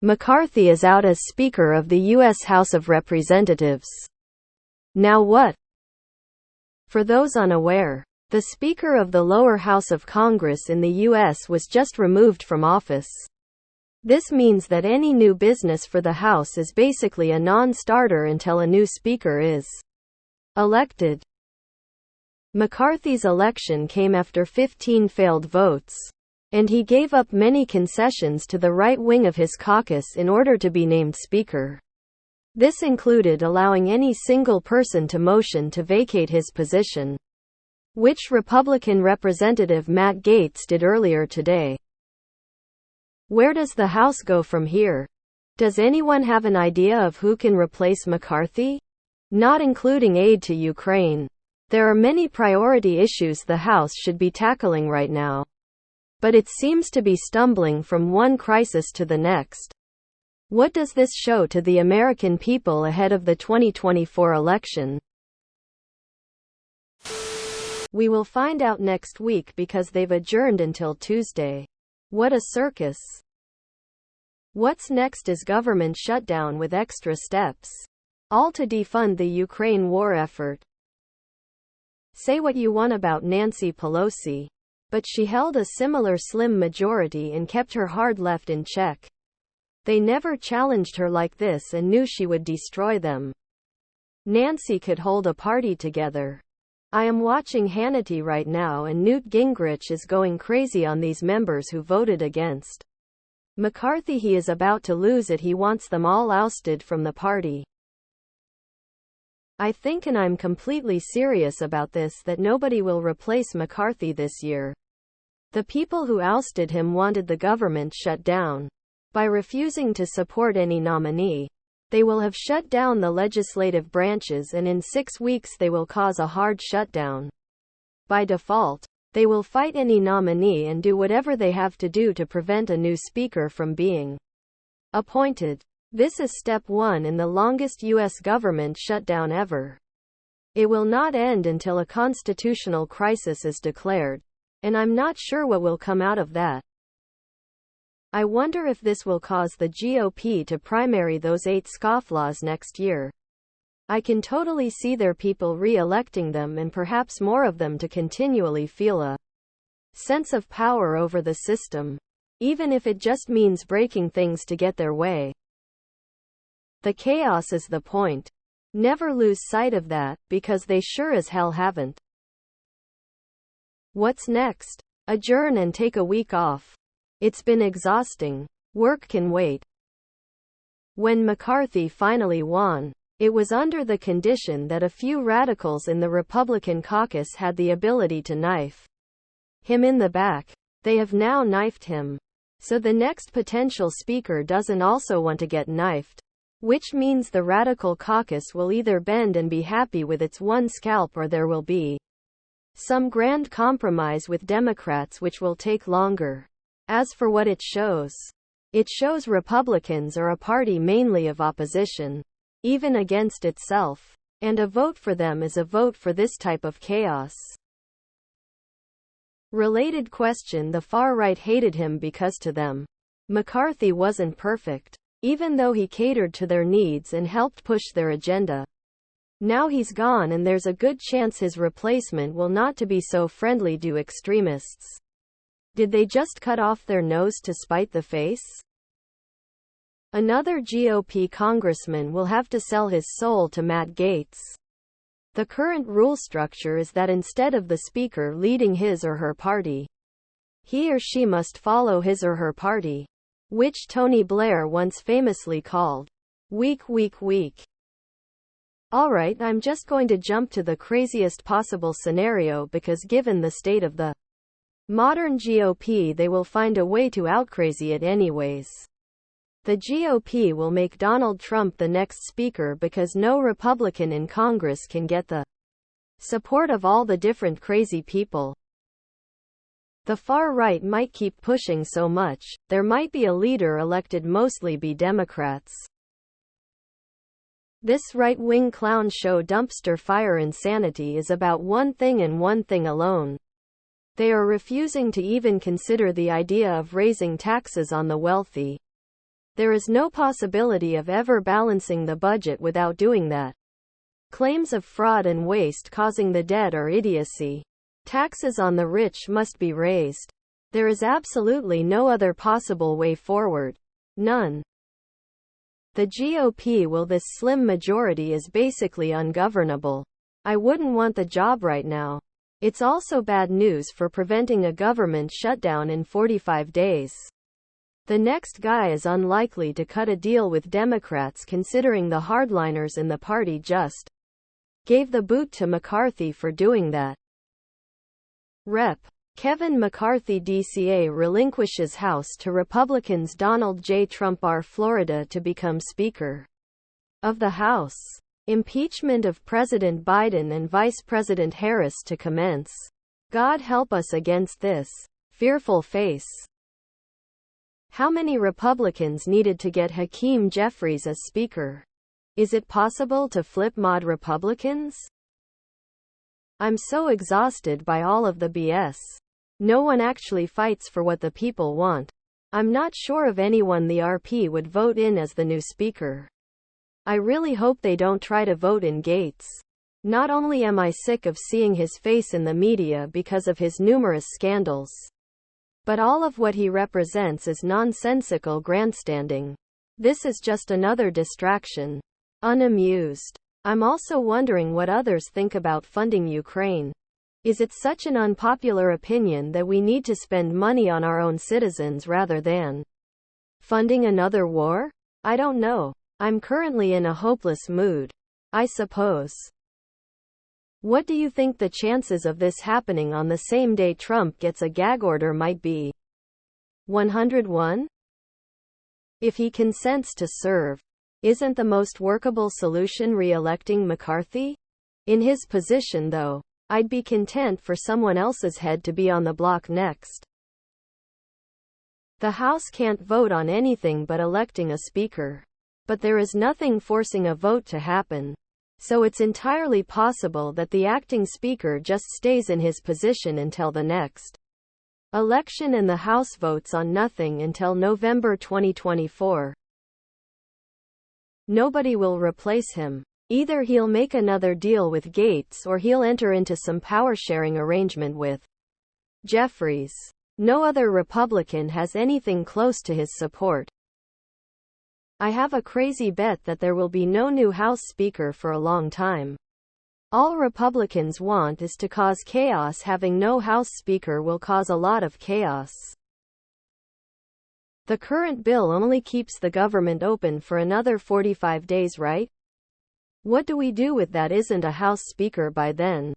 McCarthy is out as Speaker of the U.S. House of Representatives. Now what? For those unaware, the Speaker of the lower house of Congress in the U.S. was just removed from office. This means that any new business for the House is basically a non-starter until a new Speaker is elected. McCarthy's election came after 15 failed votes, and he gave up many concessions to the right wing of his caucus in order to be named Speaker. This included allowing any single person to motion to vacate his position, which Republican Representative Matt Gaetz did earlier today. Where does the House go from here? Does anyone have an idea of who can replace McCarthy? Not including aid to Ukraine. There are many priority issues the House should be tackling right now, but it seems to be stumbling from one crisis to the next. What does this show to the American people ahead of the 2024 election? We will find out next week because they've adjourned until Tuesday. What a circus. What's next is government shutdown with extra steps, all to defund the Ukraine war effort. Say what you want about Nancy Pelosi, but she held a similar slim majority and kept her hard left in check. They never challenged her like this and knew she would destroy them. Nancy could hold a party together. I am watching Hannity right now and Newt Gingrich is going crazy on these members who voted against McCarthy. He is about to lose it. He wants them all ousted from the party. I think, and I'm completely serious about this, that nobody will replace McCarthy this year. The people who ousted him wanted the government shut down. By refusing to support any nominee, they will have shut down the legislative branches, and in 6 weeks they will cause a hard shutdown. By default, they will fight any nominee and do whatever they have to do to prevent a new speaker from being appointed. This is step 1 in the longest U.S. government shutdown ever. It will not end until a constitutional crisis is declared, and I'm not sure what will come out of that. I wonder if this will cause the GOP to primary those 8 scofflaws next year. I can totally see their people re-electing them, and perhaps more of them, to continually feel a sense of power over the system, even if it just means breaking things to get their way. The chaos is the point. Never lose sight of that, because they sure as hell haven't. What's next? Adjourn and take a week off. It's been exhausting. Work can wait. When McCarthy finally won, it was under the condition that a few radicals in the Republican caucus had the ability to knife him in the back. They have now knifed him. So the next potential speaker doesn't also want to get knifed. Which means the radical caucus will either bend and be happy with its one scalp, or there will be some grand compromise with Democrats, which will take longer. As for what it shows Republicans are a party mainly of opposition, even against itself. And a vote for them is a vote for this type of chaos. Related question: the far right hated him because to them, McCarthy wasn't perfect, even though he catered to their needs and helped push their agenda. Now he's gone, and there's a good chance his replacement will not to be so friendly to extremists. Did they just cut off their nose to spite the face? Another GOP congressman will have to sell his soul to Matt Gaetz. The current rule structure is that instead of the speaker leading his or her party, he or she must follow his or her party, which Tony Blair once famously called weak. Alright, I'm just going to jump to the craziest possible scenario, because given the state of the modern GOP, they will find a way to outcrazy it anyways. The GOP will make Donald Trump the next speaker because no Republican in Congress can get the support of all the different crazy people. The far right might keep pushing so much, there might be a leader elected mostly be Democrats. This right-wing clown show dumpster fire insanity is about one thing and one thing alone. They are refusing to even consider the idea of raising taxes on the wealthy. There is no possibility of ever balancing the budget without doing that. Claims of fraud and waste causing the debt are idiocy. Taxes on the rich must be raised. There is absolutely no other possible way forward. None. The GOP will. This slim majority is basically ungovernable. I wouldn't want the job right now. It's also bad news for preventing a government shutdown in 45 days. The next guy is unlikely to cut a deal with Democrats considering the hardliners in the party just gave the boot to McCarthy for doing that. Rep. Kevin McCarthy DCA relinquishes House to Republicans Donald J. Trump R. Florida to become Speaker of the House. Impeachment of President Biden and Vice President Harris to commence. God help us against this fearful face. How many Republicans needed to get Hakeem Jeffries as Speaker? Is it possible to flip mod Republicans? I'm so exhausted by all of the BS. No one actually fights for what the people want. I'm not sure of anyone the RP would vote in as the new Speaker. I really hope they don't try to vote in Gaetz. Not only am I sick of seeing his face in the media because of his numerous scandals, but all of what he represents is nonsensical grandstanding. This is just another distraction. Unamused. I'm also wondering what others think about funding Ukraine. Is it such an unpopular opinion that we need to spend money on our own citizens rather than funding another war? I don't know. I'm currently in a hopeless mood, I suppose. What do you think the chances of this happening on the same day Trump gets a gag order might be? 101? If he consents to serve, isn't the most workable solution re-electing McCarthy? In his position though, I'd be content for someone else's head to be on the block next. The House can't vote on anything but electing a speaker. But there is nothing forcing a vote to happen. So it's entirely possible that the acting speaker just stays in his position until the next election and the House votes on nothing until November 2024. Nobody will replace him. Either he'll make another deal with Gaetz or he'll enter into some power-sharing arrangement with Jeffries. No other Republican has anything close to his support. I have a crazy bet that there will be no new House Speaker for a long time. All Republicans want is to cause chaos. Having no House Speaker will cause a lot of chaos. The current bill only keeps the government open for another 45 days, right? What do we do with that isn't a House Speaker by then?